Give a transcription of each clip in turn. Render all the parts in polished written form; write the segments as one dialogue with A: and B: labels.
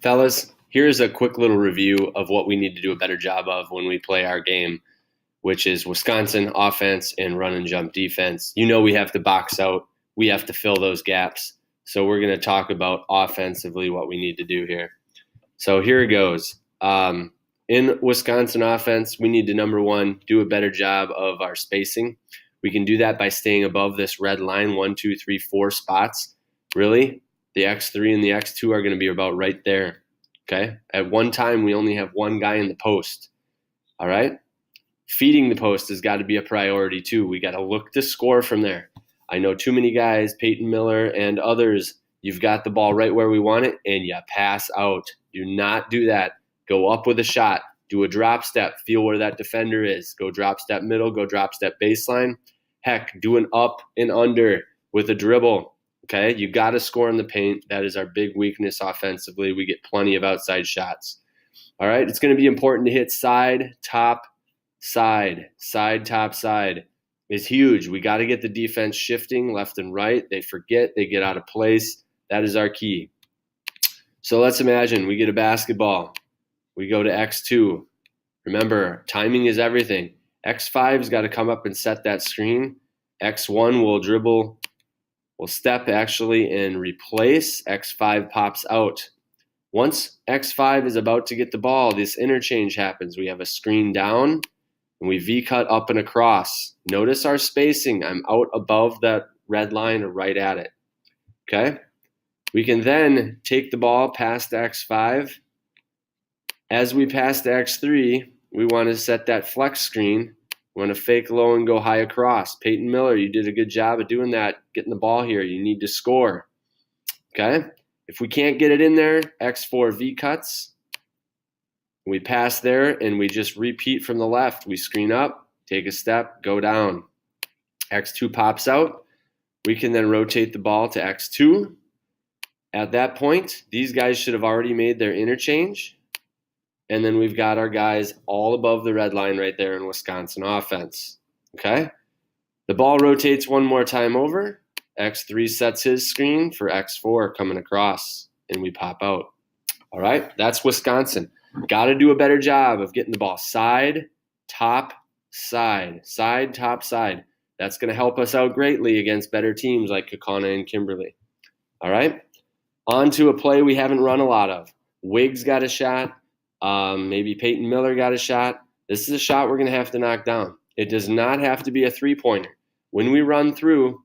A: Fellas, here's a quick little review of what we need to do a better job of when we play our game, which is Wisconsin offense and run and jump defense. You know we have to box out. We have to fill those gaps. So we're going to talk about offensively what we need to do here. So here it goes. In Wisconsin offense, we need to, number one, do a better job of our spacing. We can do that by staying above this red line, 1, 2, 3, 4 spots. Really, the X3 and the X2 are going to be about right there. Okay? At one time, we only have one guy in the post. All right? Feeding the post has got to be a priority too. We got to look to score from there. I know too many guys, Peyton Miller and others, you've got the ball right where we want it, and you pass out. Do not do that. Go up with a shot. Do a drop step. Feel where that defender is. Go drop step middle. Go drop step baseline. Heck, do an up and under with a dribble. Okay, you got to score in the paint. That is our big weakness offensively. We get plenty of outside shots. All right, it's going to be important to hit side, top, side. Side, top, side is huge. We got to get the defense shifting left and right. They forget. They get out of place. That is our key. So let's imagine we get a basketball. We go to X2. Remember, timing is everything. X5's got to come up and set that screen. X1 will dribble. We'll step actually and replace. X5 pops out. Once X5 is about to get the ball, this interchange happens. We have a screen down, and we V-cut up and across. Notice our spacing. I'm out above that red line or right at it. Okay? We can then take the ball past X5. As we pass to X3, we want to set that flex screen. We want to fake low and go high across. Peyton Miller, you did a good job of doing that, getting the ball here. You need to score. Okay? If we can't get it in there, X4 V cuts. We pass there, and we just repeat from the left. We screen up, take a step, go down. X2 pops out. We can then rotate the ball to X2. At that point, these guys should have already made their interchange. And then we've got our guys all above the red line right there in Wisconsin offense. Okay? The ball rotates one more time over. X3 sets his screen for X4 coming across, and we pop out. All right? That's Wisconsin. Got to do a better job of getting the ball side, top, side. Side, top, side. That's going to help us out greatly against better teams like Kaukauna and Kimberly. All right? On to a play we haven't run a lot of. Wiggs got a shot. Maybe Peyton Miller got a shot. This is a shot we're going to have to knock down. It does not have to be a three-pointer. When we run through,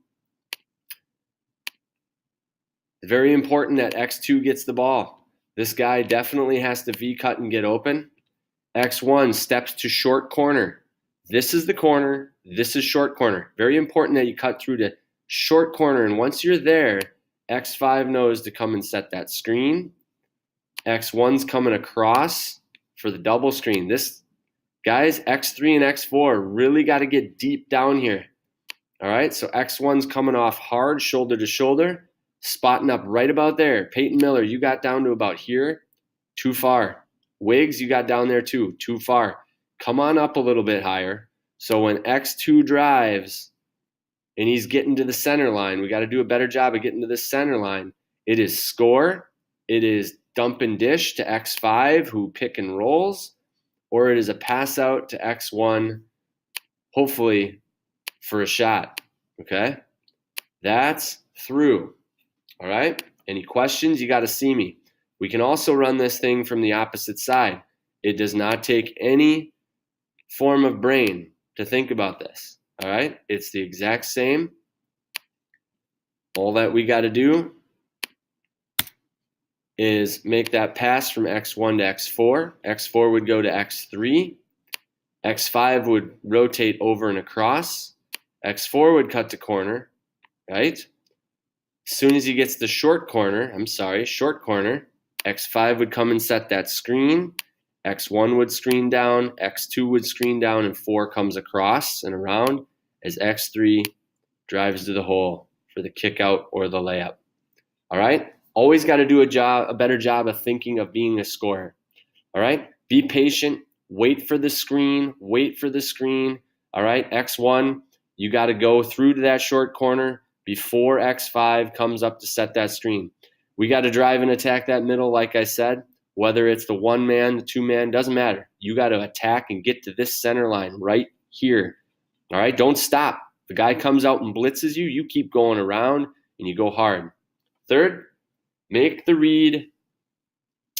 A: it's very important that X2 gets the ball. This guy definitely has to V-cut and get open. X1 steps to short corner. This is the corner. This is short corner. Very important that you cut through to short corner. And once you're there, X5 knows to come and set that screen. X1's coming across for the double screen. This, guys, X3 and X4 really got to get deep down here. All right, so X1's coming off hard, shoulder to shoulder, spotting up right about there. Peyton Miller, you got down to about here. Too far. Wiggs, you got down there too. Too far. Come on up a little bit higher. So when X2 drives and he's getting to the center line, we got to do a better job of getting to the center line. It is score. It is dump and dish to X5 who pick and rolls, or it is a pass out to X1, hopefully for a shot. Okay? That's through. All right? Any questions? You got to see me. We can also run this thing from the opposite side. It does not take any form of brain to think about this. All right? It's the exact same. All that we got to do is make that pass from X1 to X4. X4 would go to X3. X5 would rotate over and across. X4 would cut to corner, right? As soon as he gets the short corner, X5 would come and set that screen. X1 would screen down. X2 would screen down, and 4 comes across and around as X3 drives to the hole for the kick out or the layup. All right? Always got to do a better job of thinking of being a scorer. All right? Be patient. Wait for the screen. All right? X1, you got to go through to that short corner before X5 comes up to set that screen. We got to drive and attack that middle, like I said. Whether it's the 1-man, the 2-man, doesn't matter. You got to attack and get to this center line right here. All right, don't stop. The guy comes out and blitzes you, you keep going around and you go hard. Third, make the read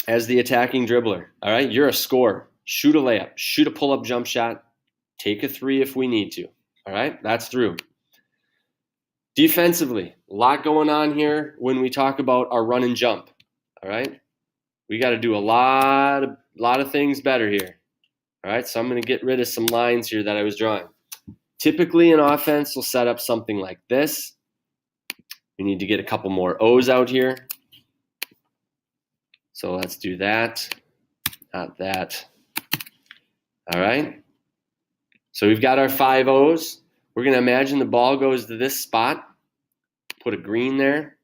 A: as the attacking dribbler. All right, you're a scorer. Shoot a layup, shoot a pull-up jump shot, take a 3 if we need to. All right, that's through. Defensively, a lot going on here when we talk about our run and jump. All right, we got to do a lot of things better here. All right, so I'm going to get rid of some lines here that I was drawing. Typically, an offense will set up something like this. We need to get a couple more O's out here. So let's do that, not that. All right, so we've got our 5 O's. We're going to imagine the ball goes to this spot. Put a green there,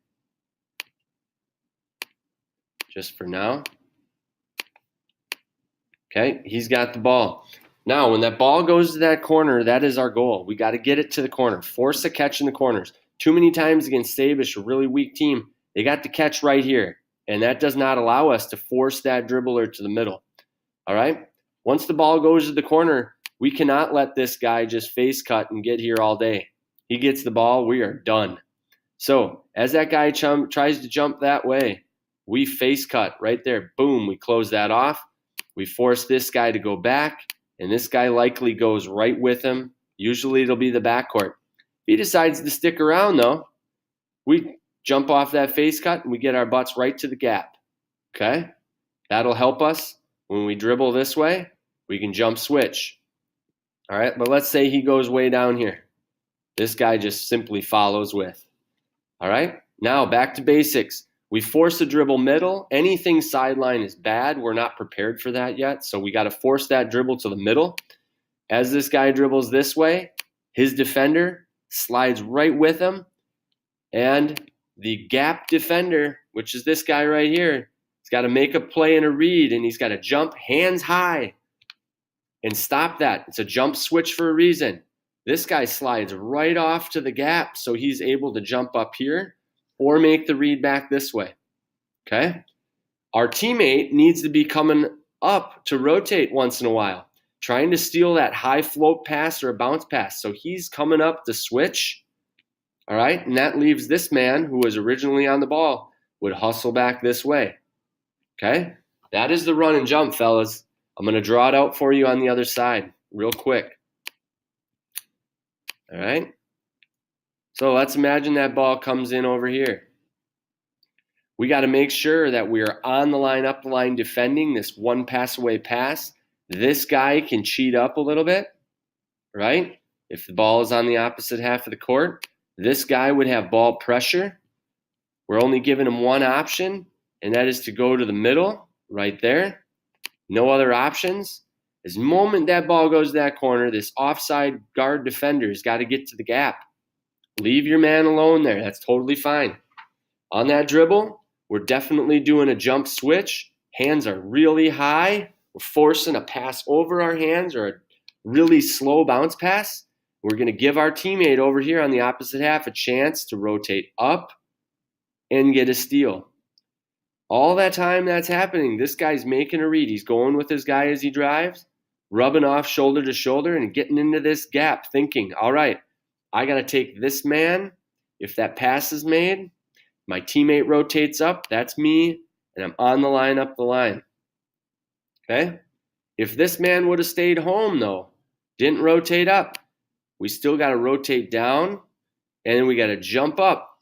A: just for now. Okay, he's got the ball. Now, when that ball goes to that corner, that is our goal. We got to get it to the corner. Force a catch in the corners. Too many times against Stabish, a really weak team, they got the catch right here. And that does not allow us to force that dribbler to the middle. All right? Once the ball goes to the corner, we cannot let this guy just face cut and get here all day. He gets the ball, we are done. So as that guy tries to jump that way, we face cut right there. Boom, we close that off. We force this guy to go back, and this guy likely goes right with him. Usually it'll be the backcourt. If he decides to stick around, though, we jump off that face cut and we get our butts right to the gap. Okay? That'll help us. When we dribble this way, we can jump switch. All right, but let's say he goes way down here. This guy just simply follows with. All right, now back to basics. We force a dribble middle. Anything sideline is bad. We're not prepared for that yet, so we got to force that dribble to the middle. As this guy dribbles this way, his defender slides right with him, and the gap defender, which is this guy right here, he's got to make a play and a read, and he's got to jump hands high and stop that. It's a jump switch for a reason. This guy slides right off to the gap, so he's able to jump up here or make the read back this way. Okay? Our teammate needs to be coming up to rotate once in a while, trying to steal that high float pass or a bounce pass. So he's coming up to switch. All right? And that leaves this man who was originally on the ball would hustle back this way. Okay? That is the run and jump, fellas. I'm going to draw it out for you on the other side real quick. All right? So let's imagine that ball comes in over here. We got to make sure that we are on the line, up the line, defending this one pass away pass. This guy can cheat up a little bit, right? If the ball is on the opposite half of the court, this guy would have ball pressure. We're only giving him one option, and that is to go to the middle right there. No other options. The moment that ball goes to that corner, this offside guard defender has got to get to the gap. Leave your man alone there. That's totally fine. On that dribble, we're definitely doing a jump switch. Hands are really high. We're forcing a pass over our hands or a really slow bounce pass. We're going to give our teammate over here on the opposite half a chance to rotate up and get a steal. All that time that's happening, this guy's making a read. He's going with his guy as he drives, rubbing off shoulder to shoulder and getting into this gap, thinking, all right, I got to take this man. If that pass is made, my teammate rotates up, that's me, and I'm on the line up the line. Okay? If this man would have stayed home, though, didn't rotate up, we still got to rotate down, and then we got to jump up,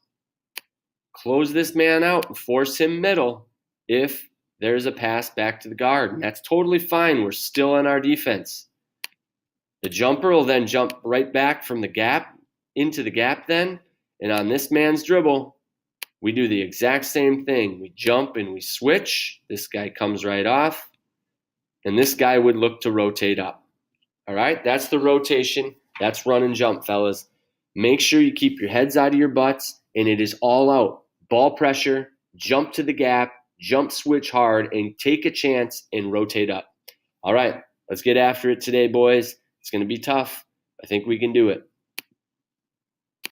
A: close this man out, and force him middle if there's a pass back to the guard. And that's totally fine. We're still in our defense. The jumper will then jump right back from the gap into the gap then, and on this man's dribble, we do the exact same thing. We jump and we switch. This guy comes right off, and this guy would look to rotate up. All right, that's the rotation. That's run and jump, fellas. Make sure you keep your heads out of your butts, and it is all out. Ball pressure, jump to the gap, jump switch hard, and take a chance and rotate up. All right, let's get after it today, boys. It's going to be tough. I think we can do it.